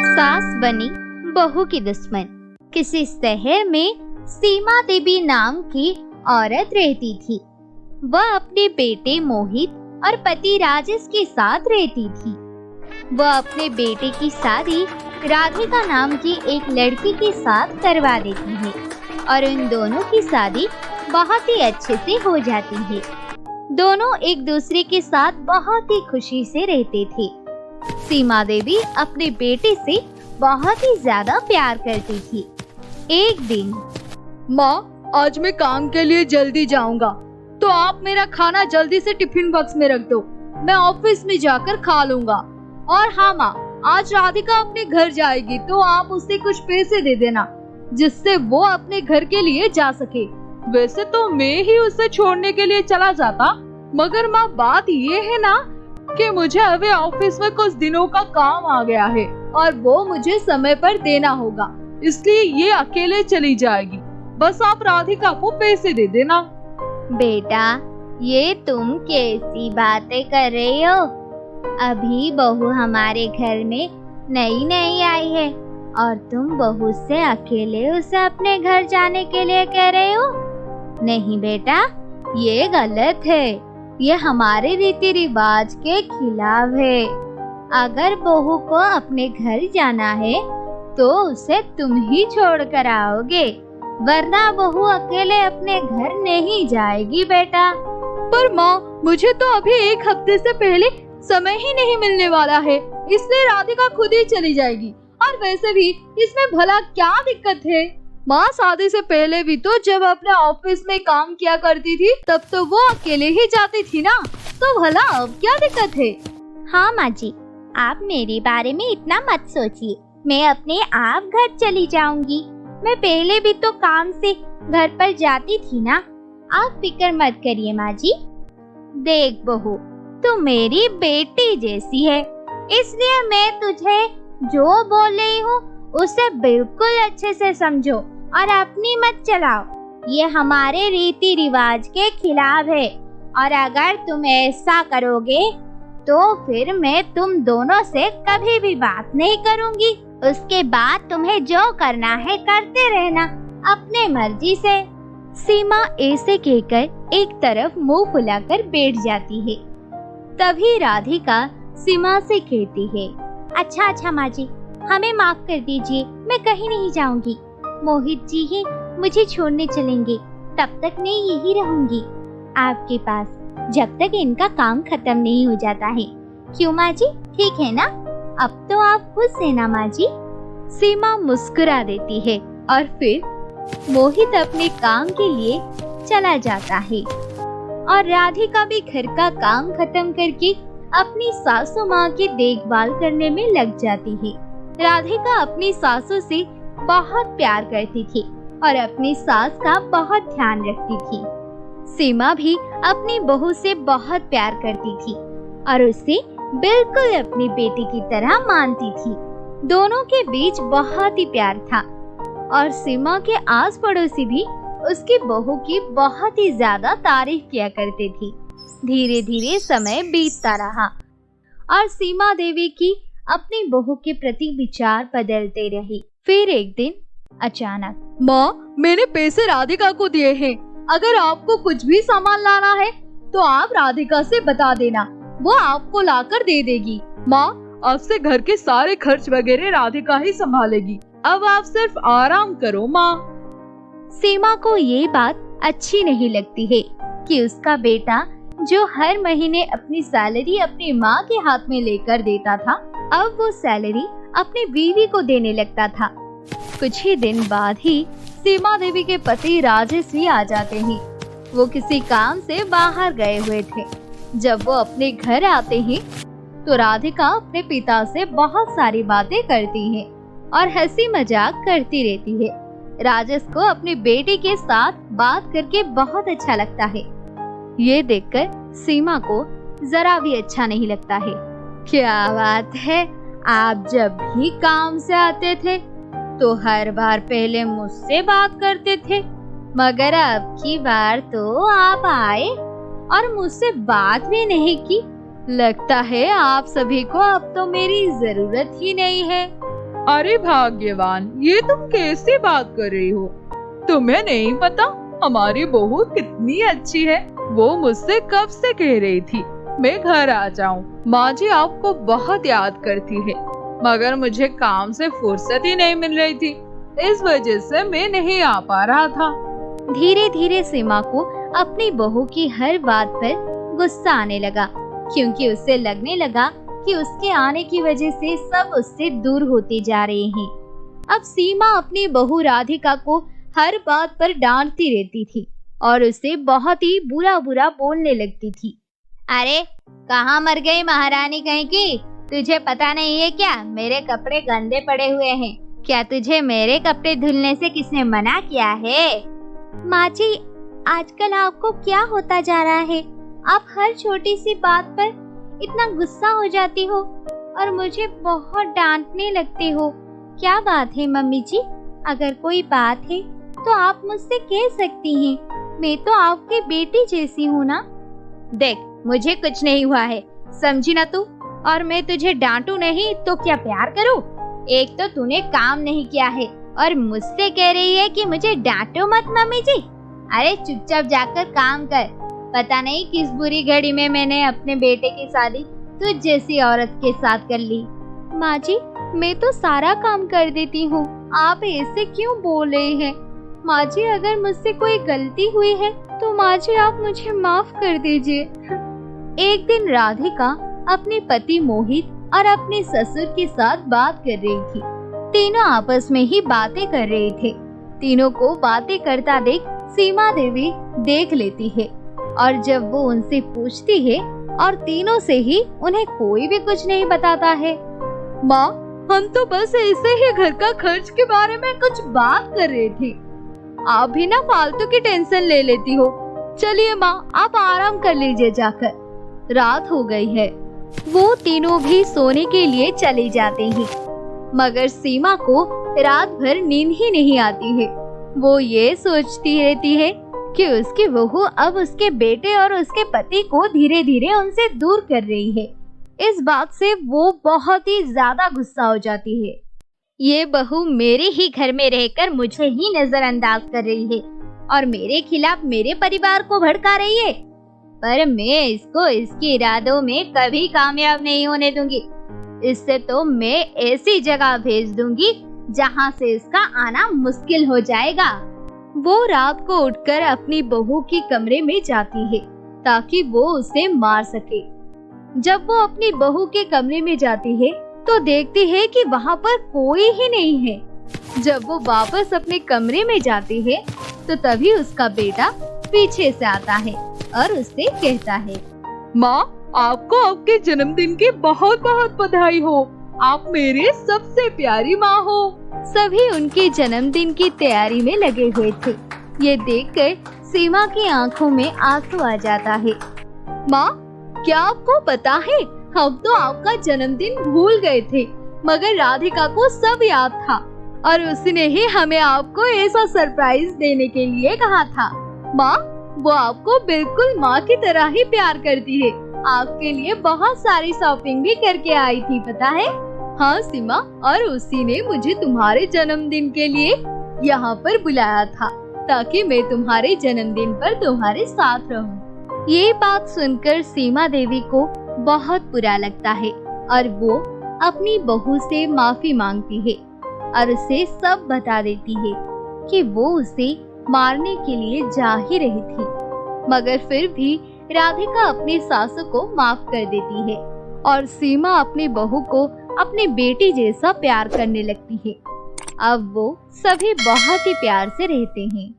सास बनी बहू की दुश्मन। किसी शहर में सीमा देवी नाम की औरत रहती थी। वह अपने बेटे मोहित और पति राजेश के साथ रहती थी। वह अपने बेटे की शादी राधिका नाम की एक लड़की के साथ करवा देती है और उन दोनों की शादी बहुत ही अच्छे से हो जाती है। दोनों एक दूसरे के साथ बहुत ही खुशी से रहते थे। सीमा देवी अपने बेटे से बहुत ही ज्यादा प्यार करती थी। एक दिन, माँ, आज मैं काम के लिए जल्दी जाऊंगा, तो आप मेरा खाना जल्दी से टिफिन बॉक्स में रख दो। मैं ऑफिस में जाकर खा लूंगा। और हाँ माँ, आज राधिका अपने घर जाएगी, तो आप उसे कुछ पैसे दे देना, जिससे वो अपने घर के लिए जा सके। वैसे तो मैं ही उसे छोड़ने के लिए चला जाता, मगर माँ बात ये है ना कि मुझे अभी ऑफिस में कुछ दिनों का काम आ गया है और वो मुझे समय पर देना होगा, इसलिए ये अकेले चली जाएगी। बस आप राधिका को पैसे दे देना। बेटा, ये तुम कैसी बातें कर रही हो? अभी बहू हमारे घर में नई नई आई है और तुम बहू से अकेले उसे अपने घर जाने के लिए कह रहे हो? नहीं बेटा, ये गलत है। ये हमारे रीति रिवाज के खिलाफ है। अगर बहू को अपने घर जाना है तो उसे तुम ही छोड़ कर आओगे, वरना बहू अकेले अपने घर नहीं जाएगी बेटा। पर माँ, मुझे तो अभी एक हफ्ते से पहले समय ही नहीं मिलने वाला है, इसलिए राधिका खुद ही चली जाएगी। और वैसे भी इसमें भला क्या दिक्कत है? माँ, शादी से पहले भी तो जब अपने ऑफिस में काम किया करती थी, तब तो वो अकेले ही जाती थी ना, तो भला अब क्या दिक्कत है? हाँ माँ जी, आप मेरे बारे में इतना मत सोचिए। मैं अपने आप घर चली जाऊंगी। मैं पहले भी तो काम से घर पर जाती थी ना। आप फिक्र मत करिए माँ जी। देख बहू, तू मेरी बेटी जैसी है, इसलिए मैं तुझे जो बोल रही हूँ उसे बिल्कुल अच्छे से समझो और अपनी मत चलाओ। ये हमारे रीति रिवाज के खिलाफ है और अगर तुम ऐसा करोगे तो फिर मैं तुम दोनों से कभी भी बात नहीं करूंगी। उसके बाद तुम्हें जो करना है करते रहना, अपने मर्जी से। सीमा ऐसे कहकर एक तरफ मुंह फुलाकर बैठ जाती है। तभी राधिका सीमा से कहती है, अच्छा माँ जी, हमें माफ कर दीजिए, मैं कहीं नहीं जाऊंगी। मोहित जी ही मुझे छोड़ने चलेंगे, तब तक मैं यही रहूंगी आपके पास, जब तक इनका काम खत्म नहीं हो जाता है। क्यों माँ जी, ठीक है ना? अब तो आप खुश हैं ना माँ जी? सीमा मुस्कुरा देती है और फिर मोहित अपने काम के लिए चला जाता है और राधिका भी घर का काम खत्म करके अपनी सासू माँ की देखभाल करने में लग जाती है। राधिका अपनी सासू से बहुत प्यार करती थी और अपनी सास का बहुत ध्यान रखती थी। सीमा भी अपनी बहू से बहुत प्यार करती थी और उसे बिल्कुल अपनी बेटी की तरह मानती थी। दोनों के बीच बहुत ही प्यार था और सीमा के आस पड़ोसी भी उसकी बहू की बहुत ही ज्यादा तारीफ किया करते थे। धीरे धीरे समय बीतता रहा और सीमा देवी की अपनी बहू के प्रति विचार बदलते रहे। फिर एक दिन अचानक, माँ, मैंने पैसे राधिका को दिए हैं। अगर आपको कुछ भी सामान लाना है तो आप राधिका से बता देना, वो आपको लाकर दे देगी। माँ, अब से घर के सारे खर्च वगैरह राधिका ही संभालेगी। अब आप सिर्फ आराम करो माँ। सीमा को ये बात अच्छी नहीं लगती है कि उसका बेटा जो हर महीने अपनी सैलरी अपनी माँ के हाथ में लेकर देता था, अब वो सैलरी अपनी बीवी को देने लगता था। कुछ ही दिन बाद ही सीमा देवी के पति राजेश भी आ जाते हैं। वो किसी काम से बाहर गए हुए थे। जब वो अपने घर आते हैं तो राधिका अपने पिता से बहुत सारी बातें करती है और हंसी मजाक करती रहती है। राजेश को अपनी बेटी के साथ बात करके बहुत अच्छा लगता है। ये देखकर सीमा को जरा भी अच्छा नहीं लगता है। क्या बात है, आप जब भी काम से आते थे तो हर बार पहले मुझसे बात करते थे, मगर अब की बार तो आप आए और मुझसे बात भी नहीं की। लगता है आप सभी को अब तो मेरी जरूरत ही नहीं है। अरे भाग्यवान, ये तुम कैसी बात कर रही हो? तुम्हें नहीं पता हमारी बहू कितनी अच्छी है? वो मुझसे कब से कह रही थी मैं घर आ जाऊं। माँ जी आपको बहुत याद करती है, मगर मुझे काम से फुर्सत ही नहीं मिल रही थी, इस वजह से मैं नहीं आ पा रहा था। धीरे धीरे सीमा को अपनी बहू की हर बात पर गुस्सा आने लगा, क्योंकि उसे लगने लगा कि उसके आने की वजह से सब उससे दूर होते जा रहे हैं। अब सीमा अपनी बहू राधिका को हर बात पर डांटती रहती थी और उसे बहुत ही बुरा बुरा बोलने लगती थी। अरे कहाँ मर गई महारानी कहीं की? तुझे पता नहीं है क्या मेरे कपड़े गंदे पड़े हुए हैं? क्या तुझे मेरे कपड़े धुलने से किसने मना किया है? माँ जी, आजकल आपको क्या होता जा रहा है? आप हर छोटी सी बात पर इतना गुस्सा हो जाती हो और मुझे बहुत डांटने लगते हो। क्या बात है मम्मी जी? अगर कोई बात है तो आप मुझसे कह सकती हैं, मैं तो आपकी बेटी जैसी हूँ ना। देख, मुझे कुछ नहीं हुआ है, समझी ना तू? और मैं तुझे डांटू नहीं तो क्या प्यार करूँ? एक तो तूने काम नहीं किया है और मुझसे कह रही है कि मुझे डांटो मत मम्मी जी। अरे चुपचाप जाकर काम कर। पता नहीं किस बुरी घड़ी में मैंने अपने बेटे की शादी तुझ जैसी औरत के साथ कर ली। माँ जी, मैं तो सारा काम कर देती हूँ, आप ऐसे क्यों बोल रहे हैं? माँ जी, अगर मुझसे कोई गलती हुई है तो माँ जी आप मुझे माफ कर दीजिए। एक दिन राधिका अपने पति मोहित और अपने ससुर के साथ बात कर रही थी। तीनों आपस में ही बातें कर रहे थे। तीनों को बातें करता देख सीमा देवी देख लेती है और जब वो उनसे पूछती है और तीनों से ही उन्हें कोई भी कुछ नहीं बताता है। माँ, हम तो बस ऐसे ही घर का खर्च के बारे में कुछ बात कर रहे थे, आप भी ना फालतू की टेंशन ले लेती हो। चलिए माँ, आप आराम कर लीजिए जाकर, रात हो गई है। वो तीनों भी सोने के लिए चले जाते हैं, मगर सीमा को रात भर नींद ही नहीं आती है। वो ये सोचती रहती है कि उसकी बहू अब उसके बेटे और उसके पति को धीरे धीरे उनसे दूर कर रही है। इस बात से वो बहुत ही ज्यादा गुस्सा हो जाती है। ये बहू मेरे ही घर में रहकर मुझे ही नजरअंदाज कर रही है और मेरे खिलाफ मेरे परिवार को भड़का रही है, पर मैं इसको इसके इरादों में कभी कामयाब नहीं होने दूंगी। इससे तो मैं ऐसी जगह भेज दूंगी जहां से इसका आना मुश्किल हो जाएगा। वो रात को उठकर अपनी बहू के कमरे में जाती है ताकि वो उसे मार सके। जब वो अपनी बहू के कमरे में जाती है तो देखती है कि वहाँ पर कोई ही नहीं है। जब वो वापस अपने कमरे में जाती है तो तभी उसका बेटा पीछे से आता है और उससे कहता है, माँ, आपको आपके जन्मदिन की बहुत बहुत बधाई हो। आप मेरे सबसे प्यारी माँ हो। सभी उनके जन्मदिन की तैयारी में लगे हुए थे। ये देखकर सीमा की आंखों में आंसू आ जाता है। माँ, क्या आपको पता है, हम तो आपका जन्मदिन भूल गए थे, मगर राधिका को सब याद था और उसने ही हमें आपको ऐसा सरप्राइज देने के लिए कहा था। माँ, वो आपको बिल्कुल माँ की तरह ही प्यार करती है। आपके लिए बहुत सारी शॉपिंग भी करके आई थी, पता है? हाँ सीमा, और उसी ने मुझे तुम्हारे जन्मदिन के लिए यहाँ पर बुलाया था ताकि मैं तुम्हारे जन्मदिन पर तुम्हारे साथ रहूं। ये बात सुनकर सीमा देवी को बहुत बुरा लगता है और वो अपनी बहू से माफी मांगती है और उसे सब बता देती है कि वो उसे मारने के लिए जा ही रही थी, मगर फिर भी राधिका अपनी सासू को माफ कर देती है और सीमा अपनी बहू को अपनी बेटी जैसा प्यार करने लगती है। अब वो सभी बहुत ही प्यार से रहते हैं।